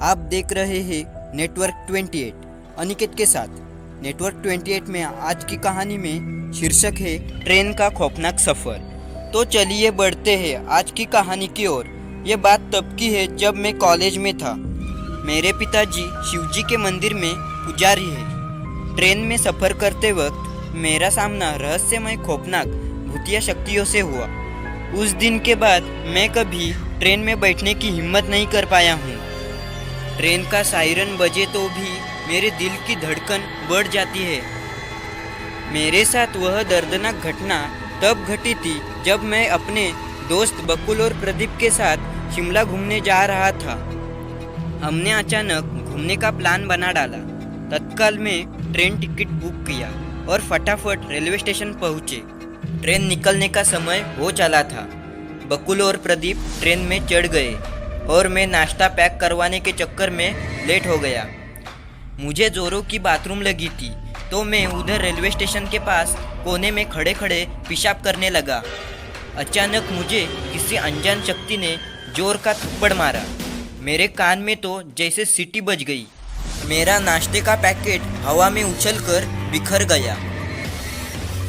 आप देख रहे हैं नेटवर्क 28 अनिकेत के साथ। नेटवर्क 28 में आज की कहानी में शीर्षक है ट्रेन का खौफनाक सफ़र। तो चलिए बढ़ते हैं आज की कहानी की ओर। ये बात तब की है जब मैं कॉलेज में था। मेरे पिताजी शिवजी के मंदिर में पुजारी है। ट्रेन में सफ़र करते वक्त मेरा सामना रहस्यमय खौफनाक भूतिया शक्तियों से हुआ। उस दिन के बाद मैं कभी ट्रेन में बैठने की हिम्मत नहीं कर पाया हूँ। ट्रेन का सायरन बजे तो भी मेरे दिल की धड़कन बढ़ जाती है। मेरे साथ वह दर्दनाक घटना तब घटी थी जब मैं अपने दोस्त बकुल और प्रदीप के साथ शिमला घूमने जा रहा था। हमने अचानक घूमने का प्लान बना डाला। तत्काल में ट्रेन टिकट बुक किया और फटाफट रेलवे स्टेशन पहुँचे। ट्रेन निकलने का समय हो चला था। बकुल और प्रदीप ट्रेन में चढ़ गए और मैं नाश्ता पैक करवाने के चक्कर में लेट हो गया। मुझे जोरों की बाथरूम लगी थी तो मैं उधर रेलवे स्टेशन के पास कोने में खड़े खड़े पेशाब करने लगा। अचानक मुझे किसी अनजान शक्ति ने जोर का थप्पड़ मारा। मेरे कान में तो जैसे सीटी बज गई। मेरा नाश्ते का पैकेट हवा में उछलकर बिखर गया।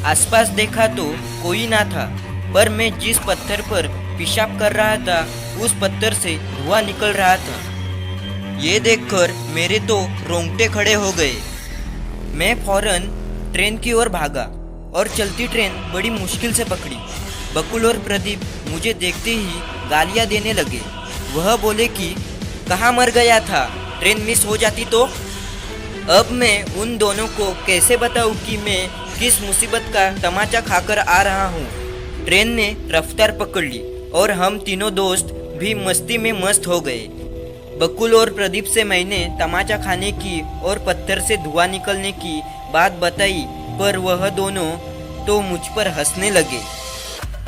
आसपास देखा तो कोई ना था, पर मैं जिस पत्थर पर पेशाब कर रहा था उस पत्थर से धुआं निकल रहा था। ये देखकर मेरे तो रोंगटे खड़े हो गए। मैं फौरन ट्रेन की ओर भागा और चलती ट्रेन बड़ी मुश्किल से पकड़ी। बकुल और प्रदीप मुझे देखते ही गालियां देने लगे। वह बोले कि कहाँ मर गया था, ट्रेन मिस हो जाती तो। अब मैं उन दोनों को कैसे बताऊं कि मैं किस मुसीबत का तमाचा खाकर आ रहा हूँ। ट्रेन ने रफ्तार पकड़ ली और हम तीनों दोस्त भी मस्ती में मस्त हो गए। बकुल और प्रदीप से मैंने तमाचा खाने की और पत्थर से धुआं निकलने की बात बताई, पर वह दोनों तो मुझ पर हंसने लगे।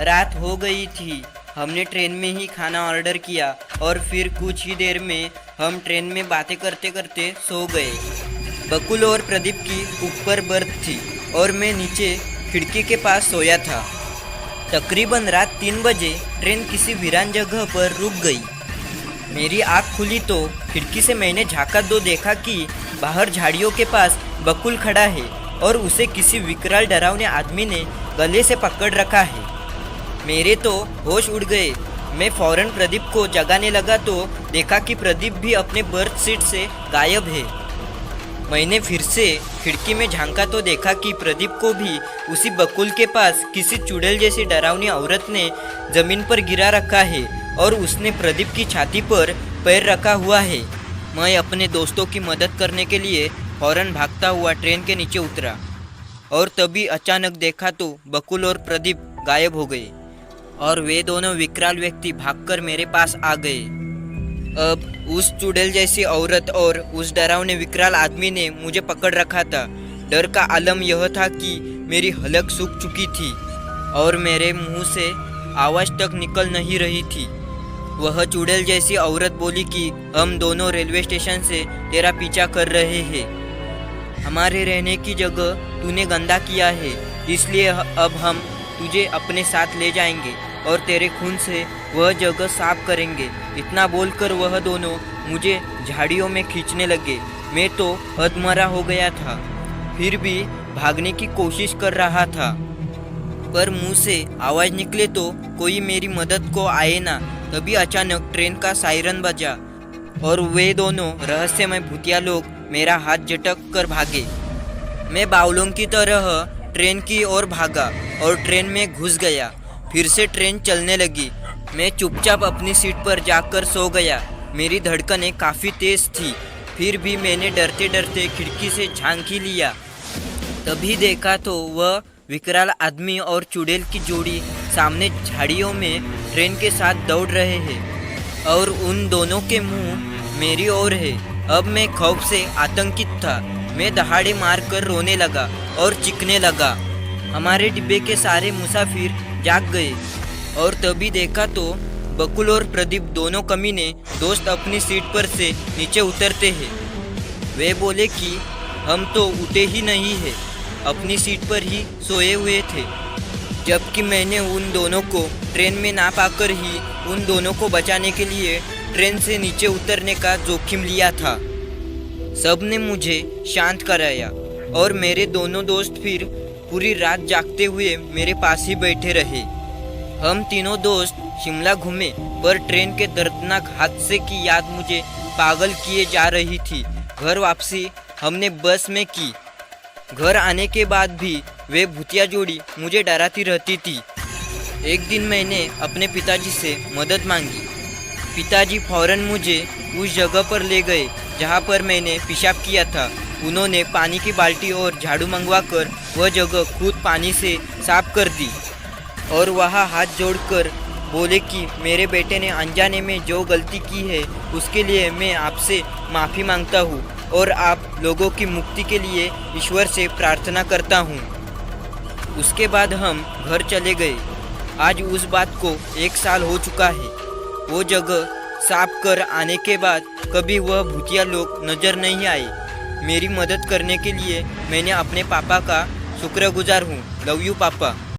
रात हो गई थी। हमने ट्रेन में ही खाना ऑर्डर किया और फिर कुछ ही देर में हम ट्रेन में बातें करते करते सो गए। बकुल और प्रदीप की ऊपर बर्थ थी और मैं नीचे खिड़की के पास सोया था। तकरीबन रात 3 बजे ट्रेन किसी वीरान जगह पर रुक गई। मेरी आँख खुली तो खिड़की से मैंने झाँका तो देखा कि बाहर झाड़ियों के पास बकुल खड़ा है और उसे किसी विकराल डरावने आदमी ने गले से पकड़ रखा है। मेरे तो होश उड़ गए। मैं फौरन प्रदीप को जगाने लगा तो देखा कि प्रदीप भी अपने बर्थ सीट से गायब है। मैंने फिर से खिड़की में झांका तो देखा कि प्रदीप को भी उसी बकुल के पास किसी चुड़ैल जैसी डरावनी औरत ने जमीन पर गिरा रखा है और उसने प्रदीप की छाती पर पैर रखा हुआ है। मैं अपने दोस्तों की मदद करने के लिए फौरन भागता हुआ ट्रेन के नीचे उतरा और तभी अचानक देखा तो बकुल और प्रदीप गायब हो गए और वे दोनों विकराल व्यक्ति भागकर मेरे पास आ गए। अब उस चुड़ैल जैसी औरत और उस डरावने विकराल आदमी ने मुझे पकड़ रखा था। डर का आलम यह था कि मेरी हलक सूख चुकी थी और मेरे मुंह से आवाज़ तक निकल नहीं रही थी। वह चुड़ैल जैसी औरत बोली कि हम दोनों रेलवे स्टेशन से तेरा पीछा कर रहे हैं। हमारे रहने की जगह तूने गंदा किया है, इसलिए अब हम तुझे अपने साथ ले जाएंगे और तेरे खून से वह जगह साफ करेंगे। इतना बोलकर वह दोनों मुझे झाड़ियों में खींचने लगे। मैं तो अधमरा हो गया था, फिर भी भागने की कोशिश कर रहा था, पर मुंह से आवाज़ निकले तो कोई मेरी मदद को आए ना। तभी अचानक ट्रेन का सायरन बजा और वे दोनों रहस्यमय भूतिया लोग मेरा हाथ झटक कर भागे। मैं बावलों की तरह ट्रेन की ओर भागा और ट्रेन में घुस गया। फिर से ट्रेन चलने लगी। मैं चुपचाप अपनी सीट पर जाकर सो गया। मेरी धड़कनें काफ़ी तेज़ थी, फिर भी मैंने डरते डरते खिड़की से झांक ही लिया। तभी देखा तो वह विकराल आदमी और चुड़ैल की जोड़ी सामने झाड़ियों में ट्रेन के साथ दौड़ रहे हैं और उन दोनों के मुंह मेरी ओर है। अब मैं खौफ से आतंकित था। मैं दहाड़े मारकर रोने लगा और चीखने लगा। हमारे डिब्बे के सारे मुसाफिर जाग गए और तभी देखा तो बकुल और प्रदीप दोनों कमीने दोस्त अपनी सीट पर से नीचे उतरते हैं। वे बोले कि हम तो उठे ही नहीं हैं, अपनी सीट पर ही सोए हुए थे। जबकि मैंने उन दोनों को ट्रेन में ना पाकर ही उन दोनों को बचाने के लिए ट्रेन से नीचे उतरने का जोखिम लिया था। सबने मुझे शांत कराया और मेरे दोनों दोस्त फिर पूरी रात जागते हुए मेरे पास ही बैठे रहे। हम तीनों दोस्त शिमला घूमे, पर ट्रेन के दर्दनाक हादसे की याद मुझे पागल किए जा रही थी। घर वापसी हमने बस में की। घर आने के बाद भी वे भूतिया जोड़ी मुझे डराती रहती थी। एक दिन मैंने अपने पिताजी से मदद मांगी। पिताजी फौरन मुझे उस जगह पर ले गए जहाँ पर मैंने पेशाब किया था। उन्होंने पानी की बाल्टी और झाड़ू मंगवाकर वह जगह खुद पानी से साफ कर दी और वहाँ हाथ जोड़कर बोले कि मेरे बेटे ने अनजाने में जो गलती की है उसके लिए मैं आपसे माफ़ी मांगता हूँ और आप लोगों की मुक्ति के लिए ईश्वर से प्रार्थना करता हूँ। उसके बाद हम घर चले गए। आज उस बात को 1 साल हो चुका है। वो जगह साफ कर आने के बाद कभी वह भूतिया लोग नज़र नहीं आए। मेरी मदद करने के लिए मैंने अपने पापा का शुक्रगुजार हूँ। लव यू पापा।